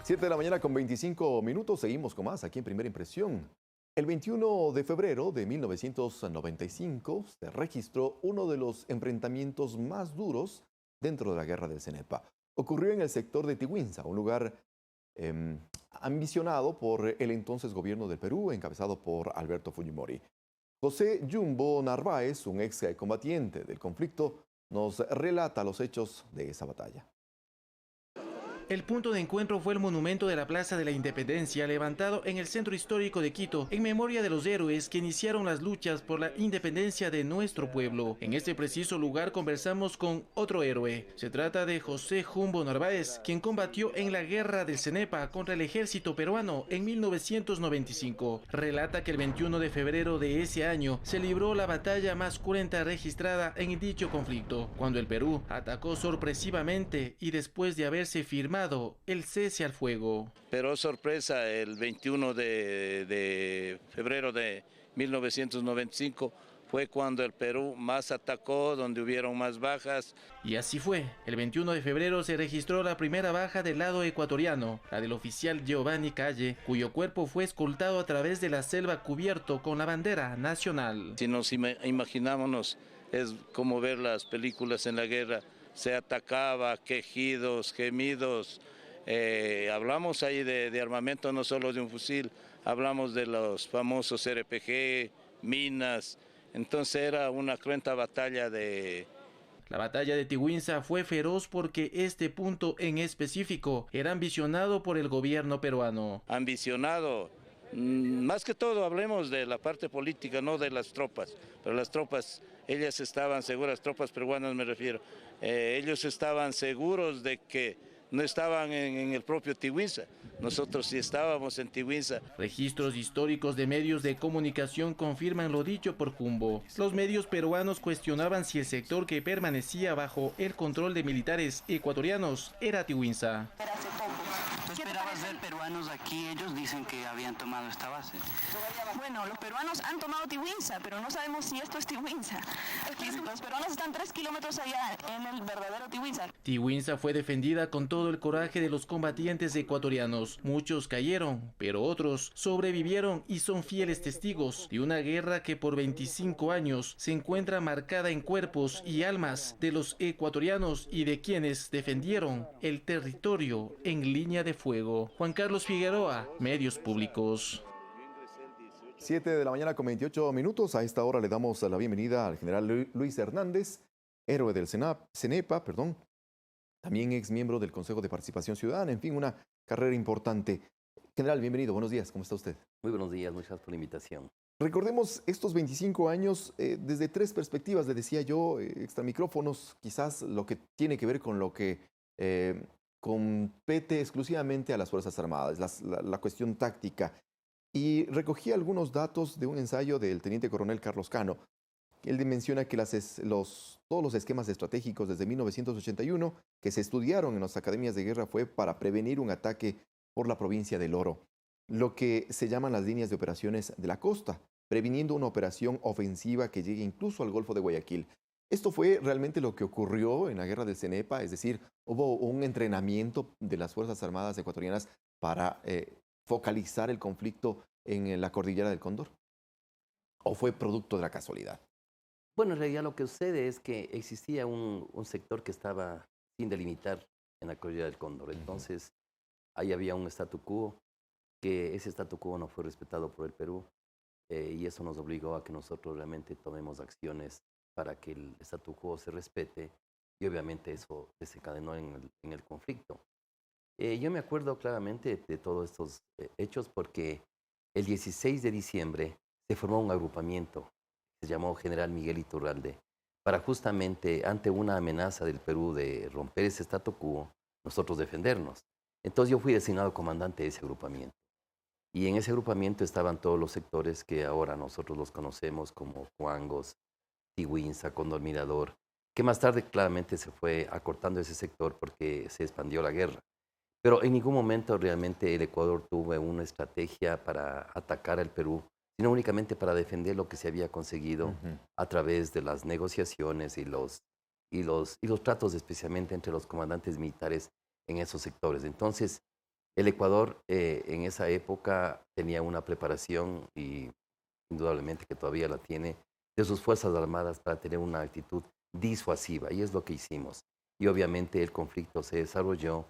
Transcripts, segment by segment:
7 de la mañana con 25 minutos, seguimos con más aquí en Primera Impresión. El 21 de febrero de 1995 se registró uno de los enfrentamientos más duros dentro de la guerra del Cenepa. Ocurrió en el sector de Tiguinza, un lugar ambicionado por el entonces gobierno del Perú, encabezado por Alberto Fujimori. José Jumbo Narváez, un ex combatiente del conflicto, nos relata los hechos de esa batalla. El punto de encuentro fue el monumento de la Plaza de la Independencia, levantado en el centro histórico de Quito, en memoria de los héroes que iniciaron las luchas por la independencia de nuestro pueblo. En este preciso lugar conversamos con otro héroe. Se trata de José Jumbo Narváez, quien combatió en la guerra del Cenepa contra el ejército peruano en 1995. Relata que el 21 de febrero de ese año se libró la batalla más cruenta registrada en dicho conflicto, cuando el Perú atacó sorpresivamente y después de haberse firmado el cese al fuego. Pero sorpresa, el 21 de febrero de 1995 fue cuando el Perú más atacó, donde hubieron más bajas. Y así fue. El 21 de febrero se registró la primera baja del lado ecuatoriano, la del oficial Giovanni Calle, cuyo cuerpo fue escoltado a través de la selva cubierto con la bandera nacional. Si nos imaginámonos, es como ver las películas en la guerra, se atacaba, quejidos, gemidos. Hablamos ahí de armamento, no solo de un fusil, hablamos de los famosos RPG, minas. Entonces era una cruenta batalla de... La batalla de Tiguinza fue feroz porque este punto en específico era ambicionado por el gobierno peruano. Ambicionado, más que todo hablemos de la parte política, no de las tropas, pero las tropas, ellas estaban seguras, tropas peruanas me refiero, ellos estaban seguros de que no estaban en el propio Tiguinza, nosotros sí estábamos en Tiguinza. Registros históricos de medios de comunicación confirman lo dicho por Jumbo. Los medios peruanos cuestionaban si el sector que permanecía bajo el control de militares ecuatorianos era Tiguinza. ¿Tú esperabas ver peruanos aquí? Ellos dicen que habían tomado esta base. Bueno, los peruanos han tomado Tiguinza, pero no sabemos si esto es Tiguinza. Los peruanos están 3 kilómetros allá en el verdadero Tiguinza. Tiguinza fue defendida con todo el coraje de los combatientes ecuatorianos. Muchos cayeron, pero otros sobrevivieron y son fieles testigos de una guerra que por 25 años se encuentra marcada en cuerpos y almas de los ecuatorianos y de quienes defendieron el territorio en línea de fuego. Juan Carlos Figueroa, Medios Públicos. 7 de la mañana con 28 minutos. A esta hora le damos la bienvenida al general Luis Hernández, héroe del Cenepa, también ex miembro del Consejo de Participación Ciudadana, en fin, una carrera importante. General, bienvenido, buenos días, ¿cómo está usted? Muy buenos días, muchas gracias por la invitación. Recordemos estos 25 años desde tres perspectivas, le decía yo, extra micrófonos, quizás lo que tiene que ver con lo que compete exclusivamente a las Fuerzas Armadas, la cuestión táctica. Y recogí algunos datos de un ensayo del teniente coronel Carlos Cano. Él menciona que todos los esquemas estratégicos desde 1981 que se estudiaron en las academias de guerra fue para prevenir un ataque por la provincia del Oro, lo que se llaman las líneas de operaciones de la costa, previniendo una operación ofensiva que llegue incluso al Golfo de Guayaquil. Esto fue realmente lo que ocurrió en la guerra del Cenepa, es decir, hubo un entrenamiento de las Fuerzas Armadas ecuatorianas para focalizar el conflicto en la cordillera del Cóndor? ¿O fue producto de la casualidad? Bueno, en realidad lo que sucede es que existía un sector que estaba sin delimitar en la cordillera del Cóndor. Entonces, ahí había un statu quo, que ese statu quo no fue respetado por el Perú, y eso nos obligó a que nosotros realmente tomemos acciones para que el statu quo se respete, y obviamente eso desencadenó en el conflicto. Yo me acuerdo claramente de todos estos hechos porque el 16 de diciembre se formó un agrupamiento que se llamó General Miguel Iturralde para justamente ante una amenaza del Perú de romper ese statu quo, nosotros defendernos. Entonces yo fui designado comandante de ese agrupamiento. Y en ese agrupamiento estaban todos los sectores que ahora nosotros los conocemos como Cuangos, Tiguinza, Cóndor Mirador, que más tarde claramente se fue acortando ese sector porque se expandió la guerra. Pero en ningún momento realmente el Ecuador tuvo una estrategia para atacar al Perú, sino únicamente para defender lo que se había conseguido a través de las negociaciones y los tratos especialmente entre los comandantes militares en esos sectores. Entonces, El Ecuador en esa época tenía una preparación y indudablemente que todavía la tiene de sus Fuerzas Armadas para tener una actitud disuasiva y es lo que hicimos. Y obviamente el conflicto se desarrolló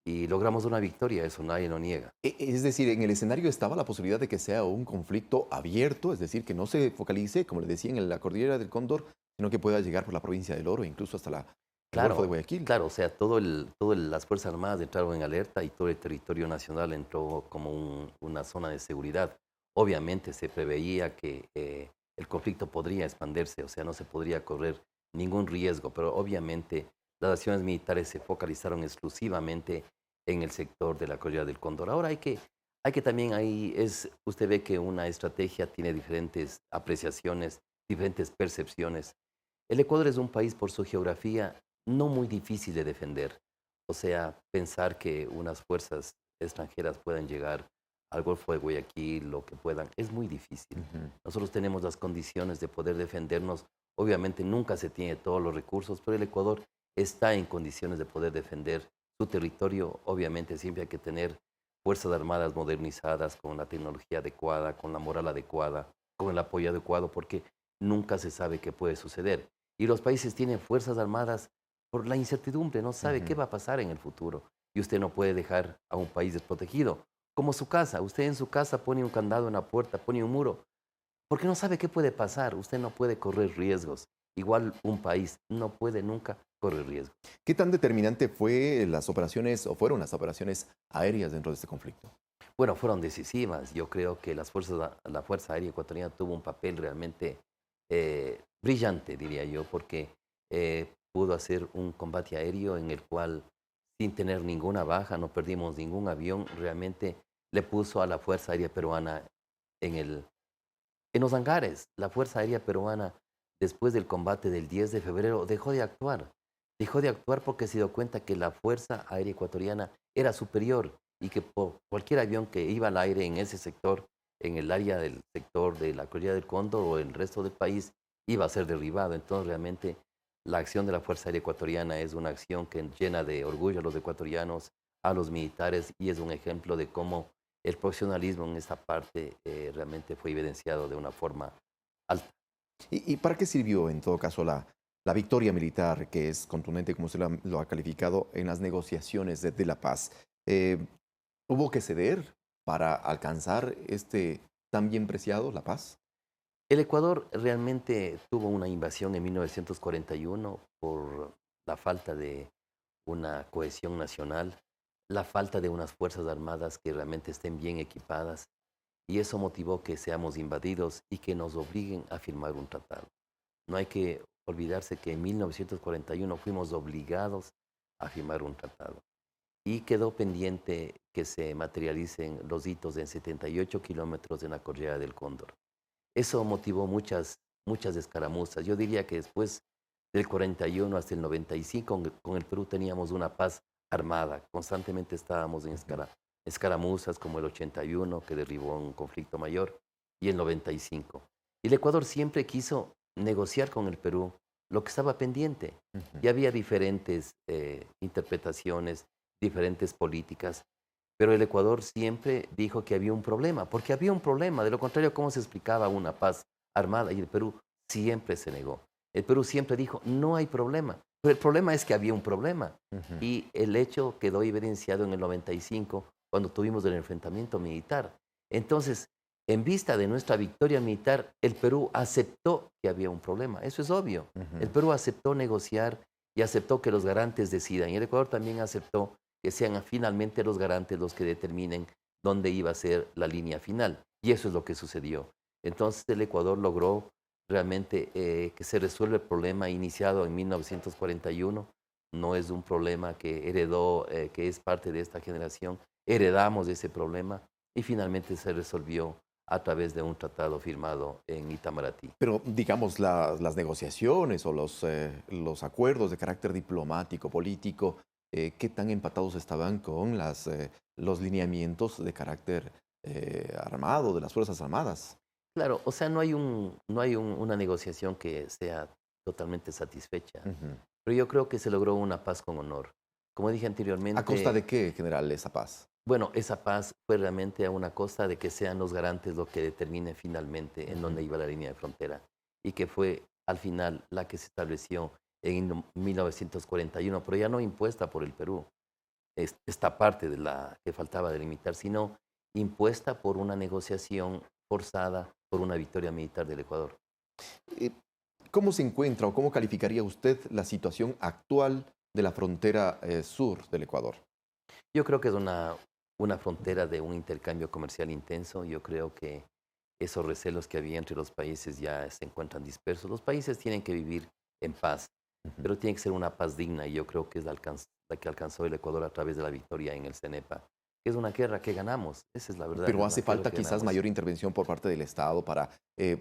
y logramos una victoria, eso nadie lo niega. Es decir, en el escenario estaba la posibilidad de que sea un conflicto abierto, es decir, que no se focalice, como le decía, en la cordillera del Cóndor, sino que pueda llegar por la provincia del Oro e incluso hasta el Golfo de Guayaquil. Claro, o sea, las Fuerzas Armadas entraron en alerta y todo el territorio nacional entró como una zona de seguridad. Obviamente se preveía que el conflicto podría expandirse, o sea, no se podría correr ningún riesgo, pero obviamente las acciones militares se focalizaron exclusivamente en el sector de la Cordillera del Cóndor. Ahora hay que también usted ve que una estrategia tiene diferentes apreciaciones, diferentes percepciones. El Ecuador es un país por su geografía no muy difícil de defender. O sea, pensar que unas fuerzas extranjeras puedan llegar al Golfo de Guayaquil, lo que puedan, es muy difícil. Nosotros tenemos las condiciones de poder defendernos. Obviamente nunca se tiene todos los recursos, pero el Ecuador está en condiciones de poder defender su territorio. Obviamente siempre hay que tener fuerzas armadas modernizadas, con la tecnología adecuada, con la moral adecuada, con el apoyo adecuado, porque nunca se sabe qué puede suceder. Y los países tienen fuerzas armadas por la incertidumbre, no sabe qué va a pasar en el futuro. Y usted no puede dejar a un país desprotegido. Como su casa, usted en su casa pone un candado en la puerta, pone un muro, porque no sabe qué puede pasar. Usted no puede correr riesgos. Igual un país no puede nunca correr riesgos. ¿Qué tan determinante fueron las operaciones aéreas dentro de este conflicto? Bueno, fueron decisivas. Yo creo que la Fuerza Aérea Ecuatoriana tuvo un papel realmente brillante, diría yo, porque pudo hacer un combate aéreo en el cual, sin tener ninguna baja, no perdimos ningún avión, realmente le puso a la Fuerza Aérea Peruana en los hangares. La Fuerza Aérea Peruana, después del combate del 10 de febrero, dejó de actuar. Dejó de actuar porque se dio cuenta que la Fuerza Aérea Ecuatoriana era superior y que por cualquier avión que iba al aire en ese sector, en el área del sector de la Cordillera del Cóndor o el resto del país, iba a ser derribado. Entonces, realmente, la acción de la Fuerza Aérea Ecuatoriana es una acción que llena de orgullo a los ecuatorianos, a los militares, y es un ejemplo de cómo el profesionalismo en esta parte realmente fue evidenciado de una forma alta. ¿Y para qué sirvió, en todo caso, la victoria militar, que es contundente, como usted lo ha calificado, en las negociaciones de la paz? ¿Hubo que ceder para alcanzar tan bien preciado, la paz? El Ecuador realmente tuvo una invasión en 1941 por la falta de una cohesión nacional, la falta de unas fuerzas armadas que realmente estén bien equipadas, y eso motivó que seamos invadidos y que nos obliguen a firmar un tratado. No hay que olvidarse que en 1941 fuimos obligados a firmar un tratado y quedó pendiente que se materialicen los hitos en 78 kilómetros en la Cordillera del Cóndor. Eso motivó muchas escaramuzas. Yo diría que después del 41 hasta el 95 con el Perú teníamos una paz armada. Constantemente estábamos en escaramuzas, como el 81 que derribó un conflicto mayor, y el 95. Y el Ecuador siempre quiso negociar con el Perú lo que estaba pendiente. Y había diferentes interpretaciones, diferentes políticas, pero el Ecuador siempre dijo que había un problema, porque había un problema. De lo contrario, ¿cómo se explicaba una paz armada? Y el Perú siempre se negó. El Perú siempre dijo, no hay problema. Pero el problema es que había un problema. Y el hecho quedó evidenciado en el 95, cuando tuvimos el enfrentamiento militar. Entonces, en vista de nuestra victoria militar, el Perú aceptó que había un problema. Eso es obvio. El Perú aceptó negociar y aceptó que los garantes decidan. Y el Ecuador también aceptó que sean finalmente los garantes los que determinen dónde iba a ser la línea final. Y eso es lo que sucedió. Entonces el Ecuador logró realmente que se resuelva el problema iniciado en 1941. No es un problema que heredó, que es parte de esta generación. Heredamos ese problema y finalmente se resolvió a través de un tratado firmado en Itamaraty. Pero, digamos, las negociaciones o los acuerdos de carácter diplomático, político, ¿qué tan empatados estaban con los lineamientos de carácter armado, de las Fuerzas Armadas? Claro, o sea, no hay una negociación que sea totalmente satisfecha, pero yo creo que se logró una paz con honor. Como dije anteriormente... ¿A costa de qué, general, esa paz? Bueno, esa paz fue realmente a una costa de que sean los garantes lo que determine finalmente en dónde iba la línea de frontera y que fue al final la que se estableció en 1941, pero ya no impuesta por el Perú, esta parte de la que faltaba delimitar, sino impuesta por una negociación forzada por una victoria militar del Ecuador. Eh, ¿Cómo se encuentra o cómo calificaría usted la situación actual de la frontera sur del Ecuador? Yo creo que es una frontera de un intercambio comercial intenso. Yo creo que esos recelos que había entre los países ya se encuentran dispersos. Los países tienen que vivir en paz, Ujú. pero tiene que ser una paz digna y yo creo que es la que alcanzó el Ecuador a través de la victoria en el CENEPA, que es una guerra que ganamos. Esa es la verdad. Pero Es hace una guerra falta que quizás ganamos. mayor intervención por parte del Estado para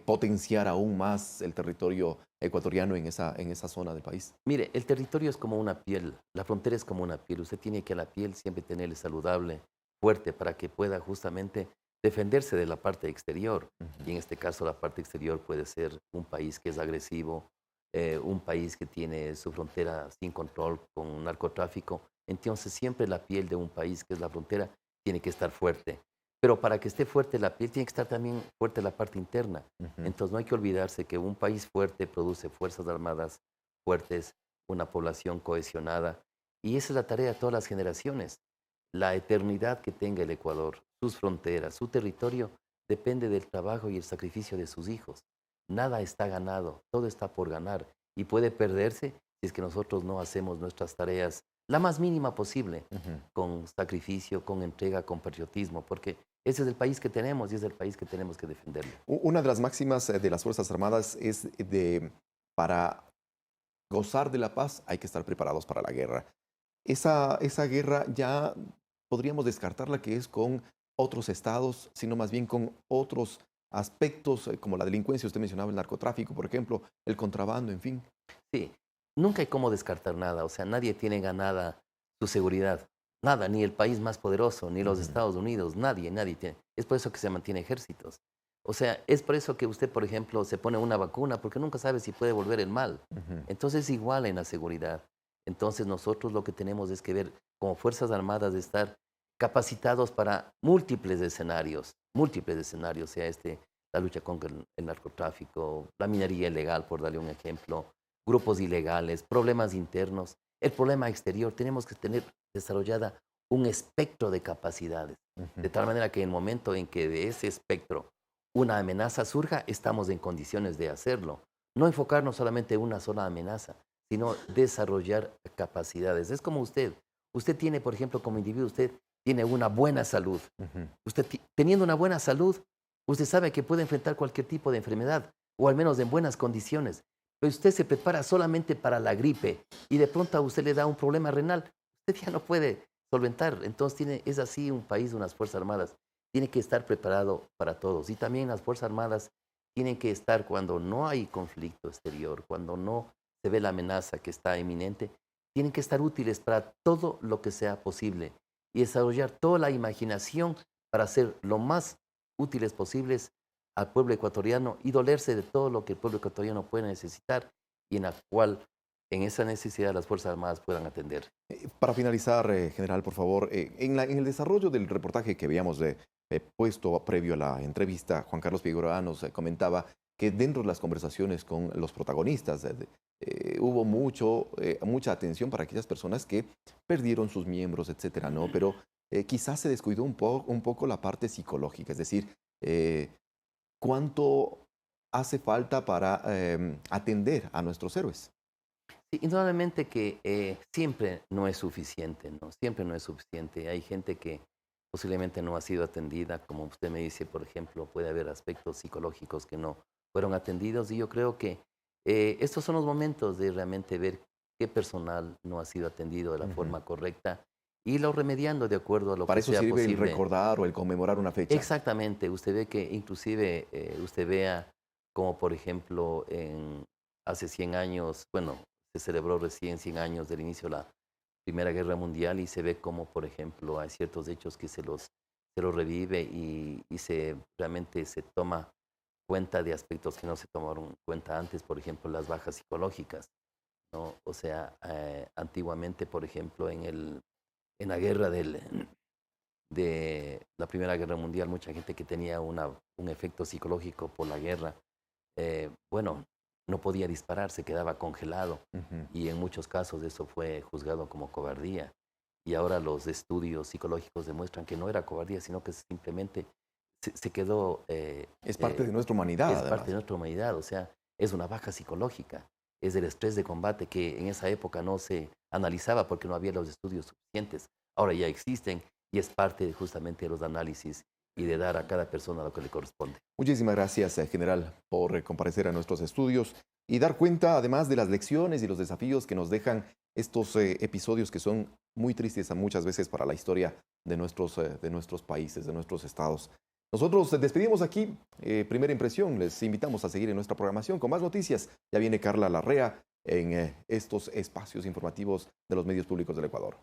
potenciar aún más el territorio ecuatoriano en esa zona del país. Mire, el territorio es como una piel, la frontera es como una piel. Usted tiene que la piel siempre tenerla saludable, fuerte, para que pueda justamente defenderse de la parte exterior. Y en este caso la parte exterior puede ser un país que es agresivo, un país que tiene su frontera sin control con narcotráfico. Entonces siempre la piel de un país que es la frontera tiene que estar fuerte. Pero para que esté fuerte la piel tiene que estar también fuerte la parte interna. Ujú. Entonces no hay que olvidarse que un país fuerte produce fuerzas armadas fuertes, una población cohesionada. Y esa es la tarea de todas las generaciones. La eternidad que tenga el Ecuador, sus fronteras, su territorio, depende del trabajo y el sacrificio de sus hijos. Nada está ganado, todo está por ganar y puede perderse si es que nosotros no hacemos nuestras tareas la más mínima posible, Ujú. con sacrificio, con entrega, con patriotismo, porque ese es el país que tenemos y es el país que tenemos que defenderlo. Una de las máximas de las Fuerzas Armadas es de para gozar de la paz hay que estar preparados para la guerra. Esa guerra ya podríamos descartarla que es con otros estados, sino más bien con otros aspectos como la delincuencia, usted mencionaba el narcotráfico, por ejemplo, el contrabando, en fin. Sí, nunca hay cómo descartar nada, o sea, nadie tiene ganada su seguridad, nada, ni el país más poderoso, ni los Ujú, Estados Unidos, nadie tiene. Es por eso que se mantiene ejércitos. O sea, es por eso que usted, por ejemplo, se pone una vacuna, porque nunca sabe si puede volver el mal. ujú, Entonces, igual en la seguridad. Entonces, nosotros lo que tenemos es que ver como Fuerzas Armadas de estar capacitados para múltiples escenarios, sea la lucha contra el narcotráfico, la minería ilegal, por darle un ejemplo, grupos ilegales, problemas internos, el problema exterior. Tenemos que tener desarrollada un espectro de capacidades, ujú. de tal manera que en el momento en que de ese espectro una amenaza surja, estamos en condiciones de hacerlo. No enfocarnos solamente en una sola amenaza, sino desarrollar capacidades. Es como usted. Usted tiene, por ejemplo, como individuo, usted tiene una buena salud. Ujú. Usted teniendo una buena salud, usted sabe que puede enfrentar cualquier tipo de enfermedad, o al menos en buenas condiciones. Pero usted se prepara solamente para la gripe y de pronto a usted le da un problema renal, usted ya no puede solventar. Entonces es así un país, unas Fuerzas Armadas. Tiene que estar preparado para todos. Y también las Fuerzas Armadas tienen que estar cuando no hay conflicto exterior, cuando no se ve la amenaza que está inminente, tienen que estar útiles para todo lo que sea posible y desarrollar toda la imaginación para ser lo más útiles posibles al pueblo ecuatoriano y dolerse de todo lo que el pueblo ecuatoriano puede necesitar y en la cual en esa necesidad las Fuerzas Armadas puedan atender. Para finalizar, general, por favor, en el desarrollo del reportaje que habíamos puesto previo a la entrevista, Juan Carlos Figueroa nos comentaba que dentro de las conversaciones con los protagonistas hubo mucha atención para aquellas personas que perdieron sus miembros, etcétera, ¿no? Pero quizás se descuidó un poco la parte psicológica, es decir, eh, ¿cuánto hace falta para atender a nuestros héroes? Sí, indudablemente que siempre no es suficiente, ¿no? Siempre no es suficiente. Hay gente que posiblemente no ha sido atendida, como usted me dice, por ejemplo, puede haber aspectos psicológicos que no fueron atendidos y yo creo que estos son los momentos de realmente ver qué personal no ha sido atendido de la Ujú. forma correcta y lo remediando de acuerdo a lo Para que eso sea sirve el posible. recordar o el conmemorar una fecha. Exactamente, usted ve que inclusive usted vea como por ejemplo hace 100 años, bueno, se celebró recién 100 años del inicio de la Primera Guerra Mundial y se ve como por ejemplo hay ciertos hechos que se los revive y realmente se toma cuenta de aspectos que no se tomaron cuenta antes, por ejemplo las bajas psicológicas, ¿no? O sea, antiguamente por ejemplo en la guerra de la Primera Guerra Mundial, mucha gente que tenía un efecto psicológico por la guerra, bueno, no podía disparar, se quedaba congelado. Y en muchos casos eso fue juzgado como cobardía. Y ahora los estudios psicológicos demuestran que no era cobardía, sino que simplemente se quedó... es parte de nuestra humanidad. Es además. parte de nuestra humanidad, o sea, es una baja psicológica. Es el estrés de combate que en esa época no se analizaba porque no había los estudios suficientes. Ahora ya existen y es parte justamente de los análisis y de dar a cada persona lo que le corresponde. Muchísimas gracias, general, por comparecer a nuestros estudios y dar cuenta, además, de las lecciones y los desafíos que nos dejan estos episodios que son muy tristes muchas veces para la historia de nuestros países, de nuestros estados. Nosotros despedimos aquí Primera Impresión. Les invitamos a seguir en nuestra programación con más noticias. Ya viene Carla Larrea en estos espacios informativos de los medios públicos del Ecuador.